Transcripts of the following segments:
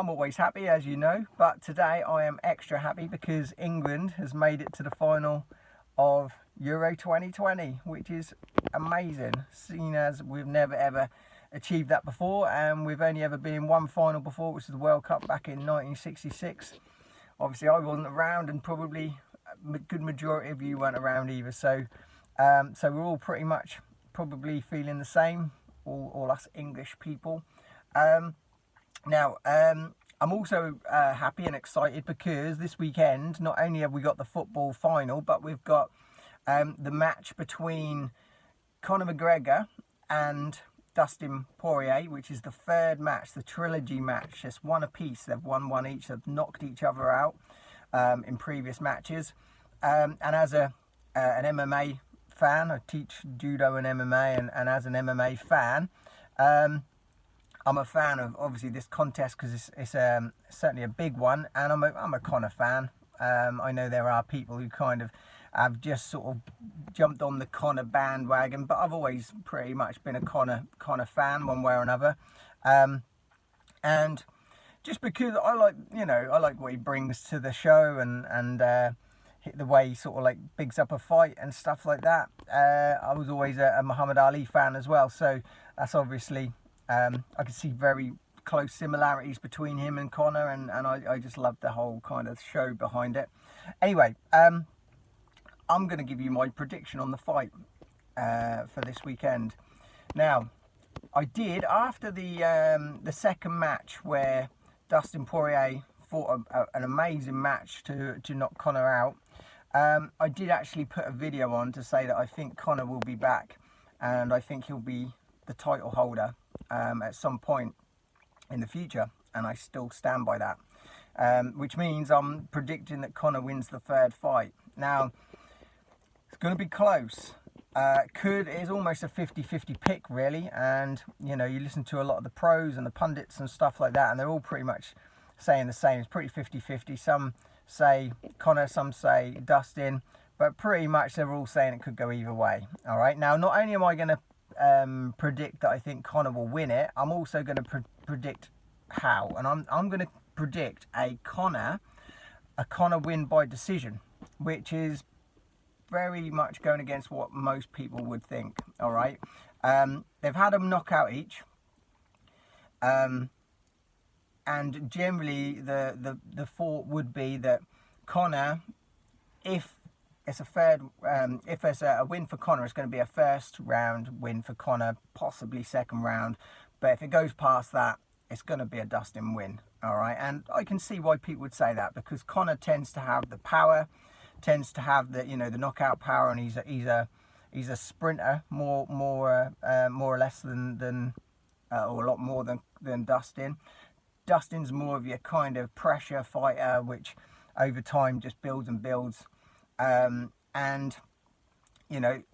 I'm always happy, as you know, but today I am extra happy because England has made it to the final of Euro 2020, which is amazing, seeing as we've never ever achieved that before, and we've only ever been in one final before, which was the World Cup back in 1966. Obviously I wasn't around, and probably a good majority of you weren't around either, so we're all pretty much probably feeling the same, all us English people. Now, I'm also happy and excited because this weekend, not only have we got the football final, but we've got the match between Conor McGregor and Dustin Poirier, which is the third match, the trilogy match. Just one apiece. They've won one each. They've knocked each other out in previous matches. And as an MMA fan, I teach judo and MMA, and as an MMA fan, I'm a fan of obviously this contest because it's certainly a big one, and I'm a Conor fan. I know there are people who kind of have just sort of jumped on the Conor bandwagon, but I've always pretty much been a Conor fan one way or another. And just because I like what he brings to the show, and the way he sort of like bigs up a fight and stuff like that. I was always a Muhammad Ali fan as well, so that's obviously. I can see very close similarities between him and Conor, and I just love the whole kind of show behind it. Anyway, I'm going to give you my prediction on the fight for this weekend. Now, I did, after the second match where Dustin Poirier fought an amazing match to knock Conor out, I did actually put a video on to say that I think Conor will be back, and I think he'll be the title holder at some point in the future, and I still stand by that, which means I'm predicting that Conor wins the third fight. Now, it's going to be close. It's almost a 50-50 pick, really, and you listen to a lot of the pros and the pundits and stuff like that, and they're all pretty much saying the same. It's pretty 50-50. Some say Conor, some say Dustin, but pretty much they're all saying it could go either way. All right, now not only am I going to predict that I think Conor will win it, I'm also going to predict how, and I'm going to predict a Conor win by decision, which is very much going against what most people would think. All right, they've had a knockout each, and generally the thought would be that Conor, if it's a win for Conor, it's going to be a first round win for Conor, possibly second round. But if it goes past that, it's going to be a Dustin win. All right, and I can see why people would say that, because Conor tends to have the power, tends to have the the knockout power, and he's a sprinter more or less than or a lot more than Dustin. Dustin's more of your kind of pressure fighter, which over time just builds and builds. And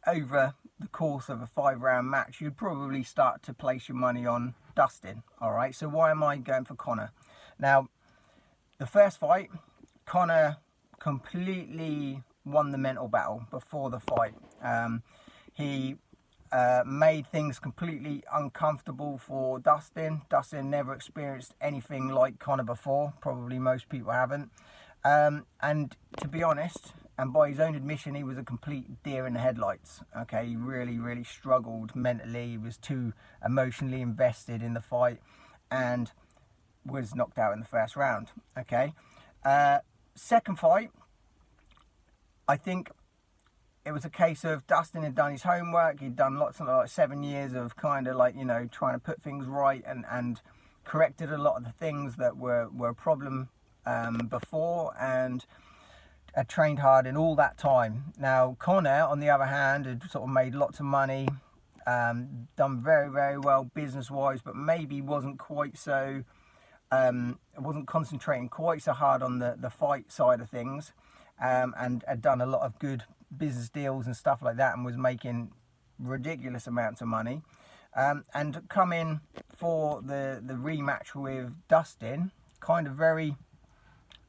over the course of a 5-round match, you'd probably start to place your money on Dustin. All right, so why am I going for Conor? Now, the first fight, Conor completely won the mental battle before the fight. He made things completely uncomfortable for Dustin. Dustin never experienced anything like Conor before. Probably most people haven't. And to be honest, and by his own admission, he was a complete deer in the headlights. Okay, he really, really struggled mentally. He was too emotionally invested in the fight and was knocked out in the first round. Okay, second fight, I think it was a case of Dustin had done his homework. He'd done lots of 7 years of kind of trying to put things right, and corrected a lot of the things that were a problem before, and had trained hard in all that time. Now, Conor, on the other hand, had sort of made lots of money, done very, very well business-wise, but maybe wasn't quite so, wasn't concentrating quite so hard on the fight side of things, and had done a lot of good business deals and stuff like that, and was making ridiculous amounts of money. And come in for the rematch with Dustin, kind of very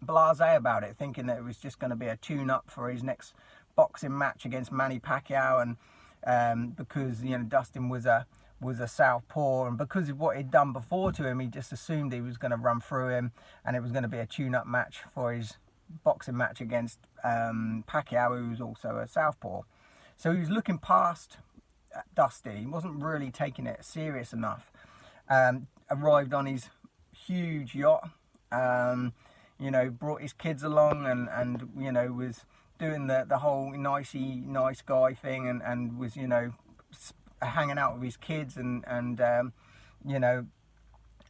blasé about it, thinking that it was just going to be a tune-up for his next boxing match against Manny Pacquiao, and because Dustin was a was a southpaw, and because of what he'd done before to him, he just assumed he was going to run through him, and it was going to be a tune-up match for his boxing match against Pacquiao, who was also a southpaw. So he was looking past Dustin. He wasn't really taking it serious enough. Arrived on his huge yacht, you know, brought his kids along, and you know, was doing the whole nice guy thing, and was, you know, hanging out with his kids, and you know,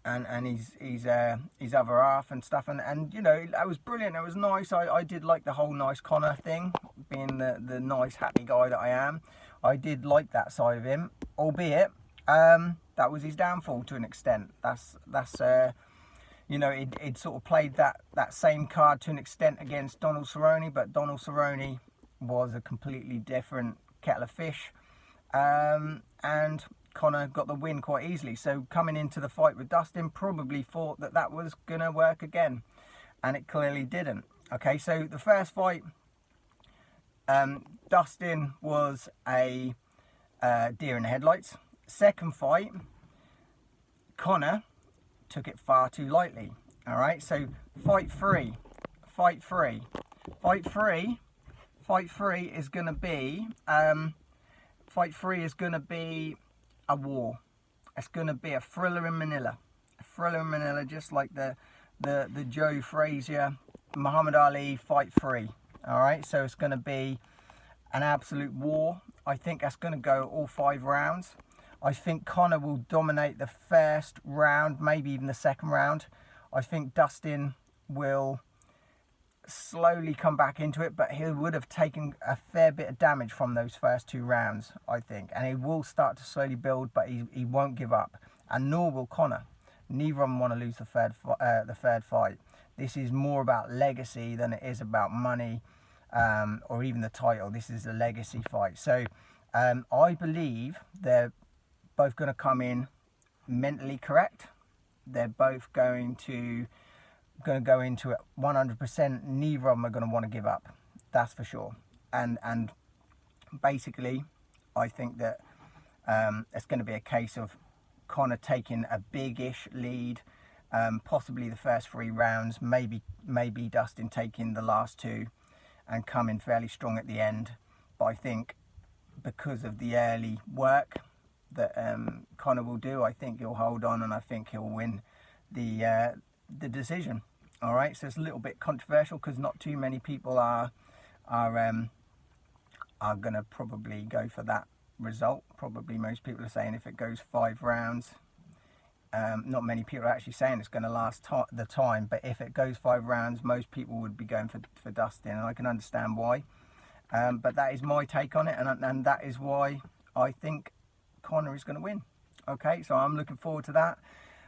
and his other half and stuff, and you know, that was brilliant. It was nice. I did like the whole nice Conor thing, being the nice happy guy that I am. I did like that side of him, albeit that was his downfall to an extent. That's you know, it sort of played that same card to an extent against Donald Cerrone, but Donald Cerrone was a completely different kettle of fish, and Conor got the win quite easily. So coming into the fight with Dustin, probably thought that was going to work again, and it clearly didn't. Okay, so the first fight, Dustin was a deer in the headlights. Second fight, Conor took it far too lightly. All right, so fight three is going to be a war. It's going to be a thriller in Manila. Just like the Joe Frazier, Muhammad Ali fight 3. All right, so it's going to be an absolute war. I think that's going to go all 5 rounds. I think Conor will dominate the first round, maybe even the second round. I think Dustin will slowly come back into it, but he would have taken a fair bit of damage from those first 2 rounds, I think. And he will start to slowly build, but he won't give up. And nor will Conor. Neither of them want to lose the third fight. This is more about legacy than it is about money, or even the title. This is a legacy fight. So I believe they're both going to come in mentally correct. They're both going to go into it 100%. Neither of them are going to want to give up. That's for sure. And basically, I think that it's going to be a case of Conor taking a big-ish lead, possibly the first 3 rounds, maybe Dustin taking the last 2 and coming fairly strong at the end. But I think because of the early work that Conor will do, I think he'll hold on, and I think he'll win the decision. All right, so it's a little bit controversial because not too many people are gonna probably go for that result. Probably most people are saying if it goes 5 rounds. Not many people are actually saying it's going to last the time, but if it goes 5 rounds, most people would be going for Dustin, and I can understand why. But that is my take on it, and that is why I think Conor is going to win. Okay, so I'm looking forward to that.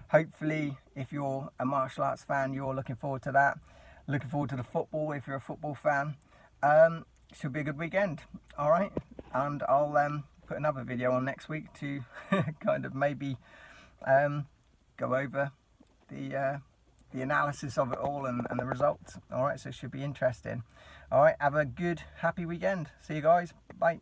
Hopefully, if you're a martial arts fan, you're looking forward to that. Looking forward to the football if you're a football fan. Should be a good weekend. All right, and I'll put another video on next week to kind of maybe go over the analysis of it all and the results. All right, so it should be interesting. All right, have a good, happy weekend. See you guys. Bye.